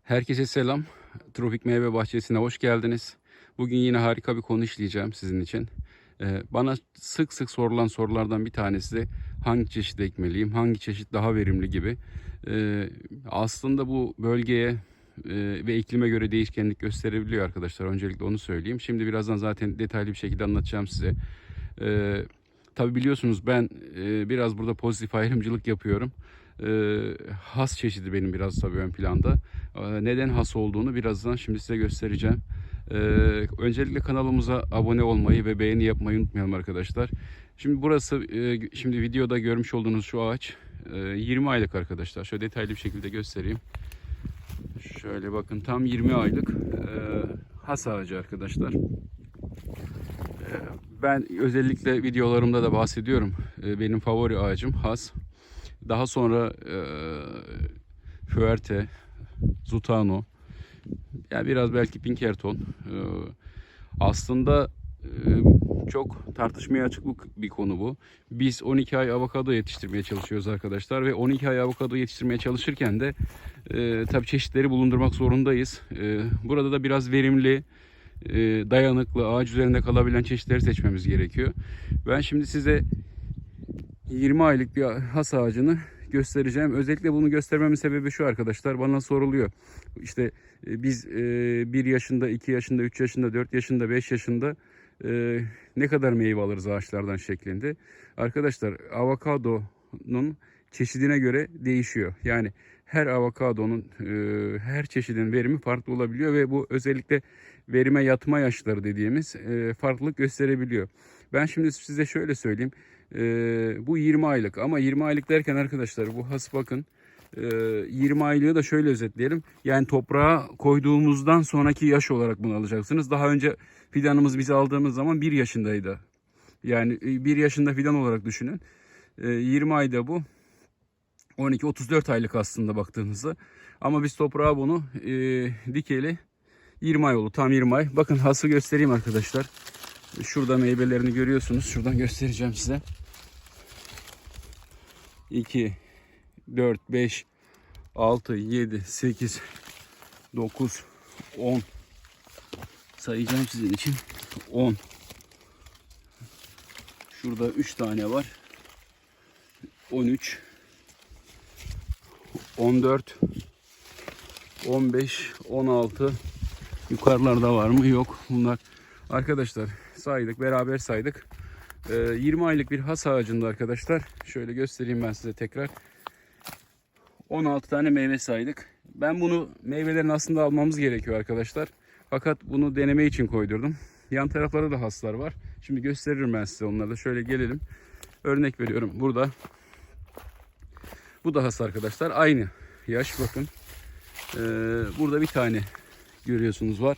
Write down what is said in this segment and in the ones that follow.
Herkese selam. Tropik Meyve Bahçesi'ne hoş geldiniz. Bugün yine harika bir konu işleyeceğim sizin için. Bana sık sık sorulan sorulardan bir tanesi de hangi çeşit ekmeliyim, hangi çeşit daha verimli gibi. Aslında bu bölgeye ve iklime göre değişkenlik gösterebiliyor arkadaşlar. Öncelikle onu söyleyeyim. Şimdi birazdan zaten detaylı bir şekilde anlatacağım size. Tabii biliyorsunuz ben biraz burada pozitif ayrımcılık yapıyorum. Has çeşidi benim biraz tabii ön planda. Neden has olduğunu birazdan şimdi size göstereceğim. Öncelikle kanalımıza abone olmayı ve beğeni yapmayı unutmayalım arkadaşlar. Şimdi burası, şimdi videoda görmüş olduğunuz şu ağaç 20 aylık arkadaşlar. Şöyle detaylı bir şekilde göstereyim. Şöyle bakın, tam 20 aylık has ağacı arkadaşlar. Ben özellikle videolarımda da bahsediyorum. Benim favori ağacım has. Daha sonra Fuerte, Zutano, yani biraz belki Pinkerton. Aslında çok tartışmaya açık bir konu bu. Biz 12 ay avokado yetiştirmeye çalışıyoruz arkadaşlar ve 12 ay avokado yetiştirmeye çalışırken de tabii çeşitleri bulundurmak zorundayız. Burada da biraz verimli, dayanıklı, ağaç üzerinde kalabilen çeşitleri seçmemiz gerekiyor. Ben şimdi size 20 aylık bir has ağacını göstereceğim. Özellikle bunu göstermemin sebebi şu arkadaşlar. Bana soruluyor. İşte biz 1 yaşında, 2 yaşında, 3 yaşında, 4 yaşında, 5 yaşında ne kadar meyve alırız ağaçlardan şeklinde. Arkadaşlar, avokadonun çeşidine göre değişiyor. Yani her avokadonun, her çeşidin verimi farklı olabiliyor ve bu özellikle verime yatma yaşları dediğimiz farklılık gösterebiliyor. Ben şimdi size şöyle söyleyeyim. Bu 20 aylık, ama 20 aylık derken arkadaşlar bu has bakın, 20 aylığı da şöyle özetleyelim. Yani toprağa koyduğumuzdan sonraki yaş olarak bunu alacaksınız. Daha önce fidanımız biz aldığımız zaman 1 yaşındaydı. Yani 1 yaşında fidan olarak düşünün. 20 ayda bu 12-34 aylık aslında baktığınızda. Ama biz toprağa bunu dikeli 20 ay oldu. Tam 20 ay. Bakın hası göstereyim arkadaşlar. Şurada meyvelerini görüyorsunuz. Şuradan göstereceğim size. 2, 4, 5, 6, 7, 8, 9, 10. Sayacağım sizin için. 10. Şurada 3 tane var. 13, 14, 15, 16. Yukarılarda var mı? Yok. Bunlar arkadaşlar saydık. Beraber saydık. 20 aylık bir has ağacında arkadaşlar. Şöyle göstereyim ben size tekrar. 16 tane meyve saydık. Ben bunu, meyvelerini aslında almamız gerekiyor arkadaşlar. Fakat bunu deneme için koydurdum. Yan taraflarda da haslar var. Şimdi gösteririm ben size onları da. Şöyle gelelim. Örnek veriyorum. Burada. Bu da has arkadaşlar. Aynı yaş bakın. Burada bir tane görüyorsunuz var.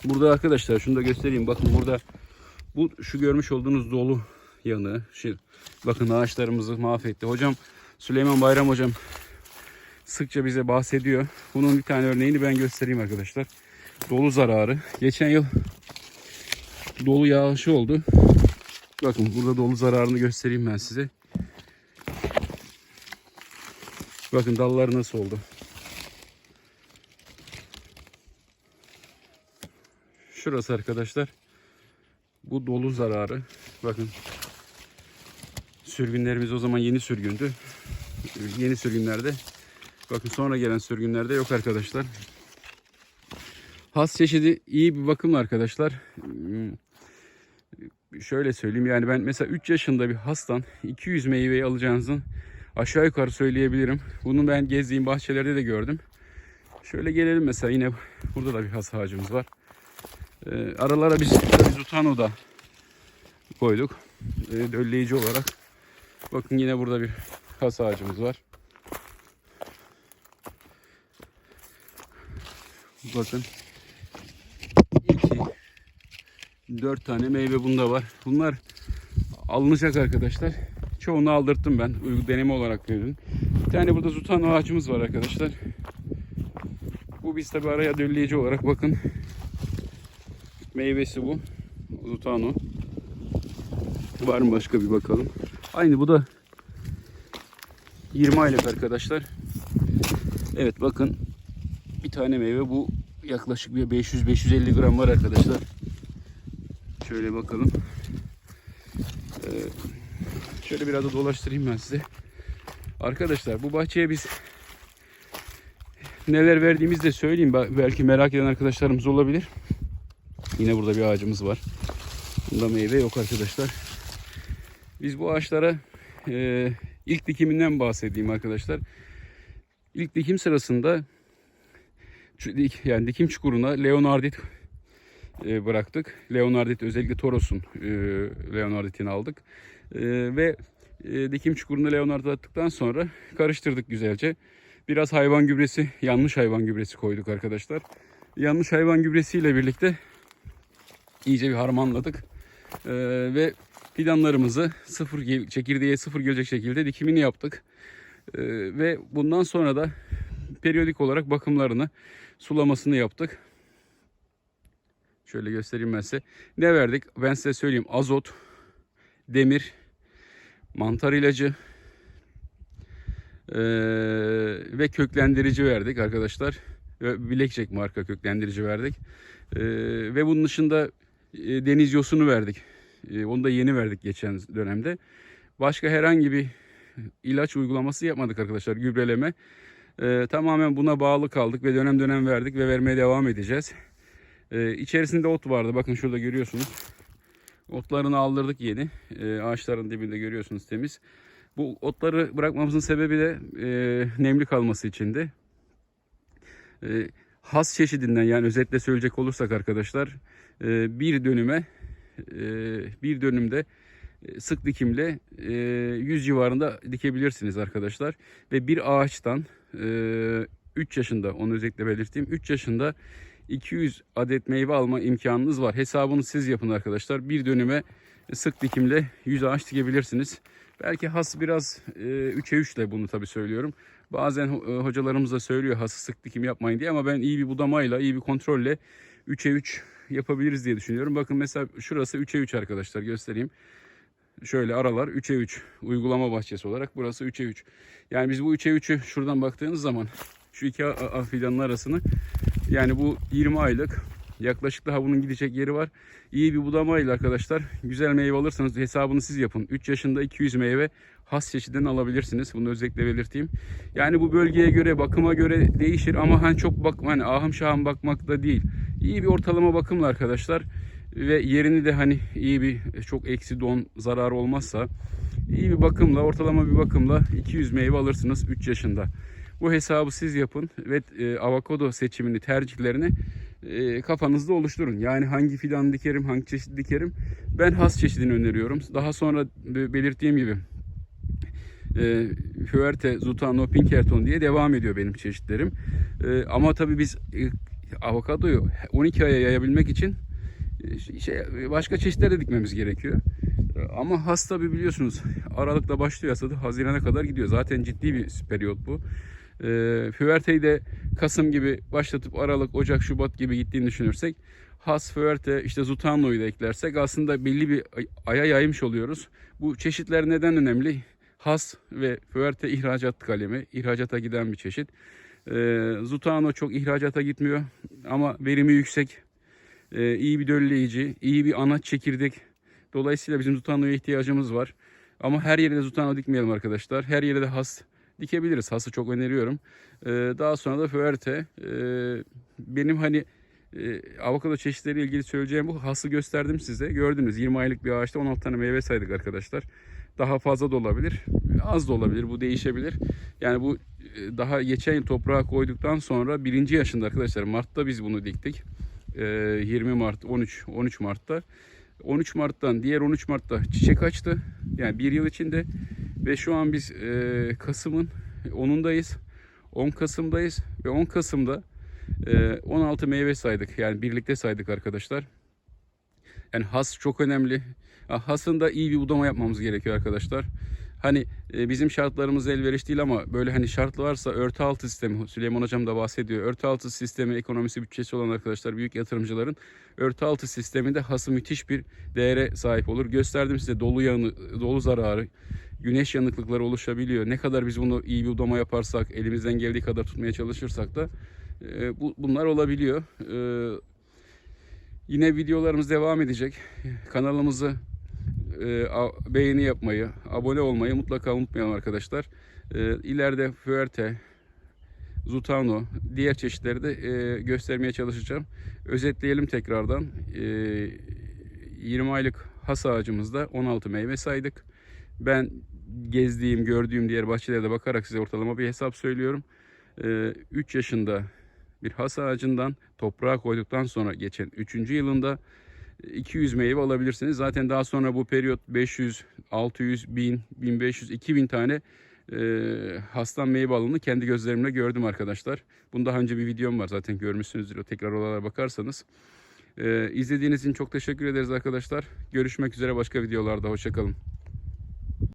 Burada arkadaşlar şunu da göstereyim. Bakın burada şu görmüş olduğunuz dolu yanı. Bakın ağaçlarımızı mahvetti. Hocam Süleyman Bayram hocam sıkça bize bahsediyor. Bunun bir tane örneğini ben göstereyim arkadaşlar. Dolu zararı. Geçen yıl dolu yağışı oldu. Bakın burada dolu zararını göstereyim ben size. Bakın dallar nasıl oldu. Şurası arkadaşlar. Bu dolu zararı. Bakın. Sürgünlerimiz o zaman yeni sürgündü. Yeni sürgünlerde. Bakın sonra gelen sürgünlerde yok arkadaşlar. Has çeşidi iyi bir bakımla arkadaşlar. Şöyle söyleyeyim, yani ben mesela 3 yaşında bir hastan 200 meyveyi alacağınızı aşağı yukarı söyleyebilirim. Bunu ben gezdiğim bahçelerde de gördüm. Şöyle gelelim mesela, yine burada da bir has ağacımız var. Aralara biz Zutano da koyduk. Dölleyici olarak. Bakın yine burada bir has ağacımız var. Bakın 2, 4 tane meyve bunda var. Bunlar alınacak arkadaşlar. Çoğunu aldırttım ben. Deneme olarak verdim. Bir tane burada Zutano ağacımız var arkadaşlar. Bu biz tabi araya dölleyici olarak, bakın meyvesi bu. Zutano. Var mı başka, bir bakalım. Aynı bu da 20 aylık arkadaşlar. Evet bakın bir tane meyve. Bu yaklaşık bir 500-550 gram var arkadaşlar. Şöyle bakalım. Şöyle biraz da dolaştırayım ben size. Arkadaşlar bu bahçeye biz neler verdiğimizi de söyleyeyim. Belki merak eden arkadaşlarımız olabilir. Yine burada bir ağacımız var. Bunda meyve yok arkadaşlar. Biz bu ağaçlara ilk dikiminden bahsedeyim arkadaşlar. İlk dikim sırasında yani dikim çukuruna Leonardit bıraktık. Leonardit, özellikle Toros'un Leonardit'ini aldık. Ve dikim çukuruna Leonardit attıktan sonra karıştırdık güzelce. Biraz hayvan gübresi, yanlış hayvan gübresi koyduk arkadaşlar. Yanlış hayvan gübresiyle birlikte iyice bir harmanladık. Ve fidanlarımızı çekirdeğe sıfır gelecek şekilde dikimini yaptık. Ve bundan sonra da periyodik olarak bakımlarını, sulamasını yaptık. Şöyle göstereyim ben size. Ne verdik? Ben size söyleyeyim. Azot, demir, mantar ilacı ve köklendirici verdik arkadaşlar. Blackjack marka köklendirici verdik. Ve bunun dışında deniz yosunu verdik. Onu da yeni verdik geçen dönemde. Başka herhangi bir ilaç uygulaması yapmadık arkadaşlar. Gübreleme. Tamamen buna bağlı kaldık ve dönem dönem verdik ve vermeye devam edeceğiz. İçerisinde ot vardı. Bakın şurada görüyorsunuz. Otlarını aldırdık yeni. Ağaçların dibinde görüyorsunuz, temiz. Bu otları bırakmamızın sebebi de nemli kalması içindi. Has çeşidinden, yani özetle söyleyecek olursak arkadaşlar, bir dönümde sık dikimle 100 civarında dikebilirsiniz arkadaşlar. Ve bir ağaçtan 3 yaşında, onu özellikle belirteyim, 3 yaşında 200 adet meyve alma imkanınız var. Hesabını siz yapın arkadaşlar. Bir dönüme sık dikimle 100 ağaç dikebilirsiniz. Belki has biraz 3'e 3 ile bunu tabii söylüyorum. Bazen hocalarımız da söylüyor hası sık dikim yapmayın diye, ama ben iyi bir budamayla, iyi bir kontrolle 3'e 3 yapabiliriz diye düşünüyorum. Bakın mesela şurası 3'e 3 arkadaşlar, göstereyim. Şöyle aralar 3'e 3 uygulama bahçesi olarak, burası 3'e 3. Yani biz bu 3'e 3'ü şuradan baktığınız zaman şu iki fidanın arasını, yani bu 20 aylık, yaklaşık daha bunun gidecek yeri var. İyi bir budamayla arkadaşlar güzel meyve alırsanız hesabını siz yapın. 3 yaşında 200 meyve has çeşidden alabilirsiniz. Bunu özellikle belirteyim. Yani bu bölgeye göre, bakıma göre değişir ama hani çok hani ahım şahım bakmak da değil. İyi bir ortalama bakımla arkadaşlar ve yerini de hani iyi bir, çok eksi don zararı olmazsa iyi bir bakımla, ortalama bir bakımla 200 meyve alırsınız 3 yaşında. Bu hesabı siz yapın ve avokado seçimini, tercihlerini kafanızda oluşturun. Yani hangi fidan dikerim, hangi çeşit dikerim? Ben has çeşidini öneriyorum. Daha sonra belirttiğim gibi Fuerte, Zutano, Pinkerton diye devam ediyor benim çeşitlerim. Ama tabii biz avokadoyu 12 aya yayabilmek için başka çeşitler de dikmemiz gerekiyor. Ama has tabii biliyorsunuz Aralık'ta başlıyor hasadı, Haziran'a kadar gidiyor. Zaten ciddi bir periyot bu. Fuerte'yi de Kasım gibi başlatıp Aralık, Ocak, Şubat gibi gittiğini düşünürsek, has, Fuerte, işte Zutano'yu da eklersek aslında belli bir aya yaymış oluyoruz. Bu çeşitler neden önemli? Has ve Fuerte ihracat kalemi, ihracata giden bir çeşit. Zutano çok ihracata gitmiyor ama verimi yüksek. İyi bir dölleyici, iyi bir anaç çekirdek. Dolayısıyla bizim Zutano'ya ihtiyacımız var. Ama her yere de Zutano dikmeyelim arkadaşlar. Her yere de has dikebiliriz. Hası çok öneriyorum. Daha sonra da Fuerte. Benim hani avokado çeşitleriyle ilgili söyleyeceğim bu. Hası gösterdim size. Gördünüz 20 aylık bir ağaçta 16 tane meyve saydık arkadaşlar. Daha fazla da olabilir. Az da olabilir. Bu değişebilir. Yani bu daha geçen yıl toprağa koyduktan sonra 1. yaşında arkadaşlar. Mart'ta biz bunu diktik. 20 Mart, 13 Mart'ta. 13 Mart'tan diğer 13 Mart'ta çiçek açtı. Yani bir yıl içinde. Ve şu an biz Kasım'ın 10'undayız. 10 Kasım'dayız. Ve 10 Kasım'da 16 meyve saydık. Yani birlikte saydık arkadaşlar. Yani has çok önemli. Hasında iyi bir budama yapmamız gerekiyor arkadaşlar. Hani bizim şartlarımız elverişli değil ama böyle hani şart varsa örtü altı sistemi, Süleyman Hocam da bahsediyor. Örtü altı sistemi, ekonomisi, bütçesi olan arkadaşlar, büyük yatırımcıların örtü altı sisteminde hası müthiş bir değere sahip olur. Gösterdim size, dolu zararı, güneş yanıklıkları oluşabiliyor. Ne kadar biz bunu iyi bir budama yaparsak, elimizden geldiği kadar tutmaya çalışırsak da Bunlar olabiliyor. Yine videolarımız devam edecek. Kanalımızı beğeni yapmayı, abone olmayı mutlaka unutmayalım arkadaşlar. İleride Fuerte, Zutano, diğer çeşitleri de göstermeye çalışacağım. Özetleyelim tekrardan. 20 aylık has ağacımızda 16 meyve saydık. Ben gezdiğim, gördüğüm diğer bahçelerde bakarak size ortalama bir hesap söylüyorum. 3 yaşında bir has ağacından toprağa koyduktan sonra geçen 3. yılında 200 meyve alabilirsiniz. Zaten daha sonra bu periyot 500, 600, 1000, 1500, 2000 tane hastan meyve alımını kendi gözlerimle gördüm arkadaşlar. Bundan daha önce bir videom var, zaten görmüşsünüzdür. Tekrar oralara bakarsanız. İzlediğiniz için çok teşekkür ederiz arkadaşlar. Görüşmek üzere başka videolarda. Hoşça kalın.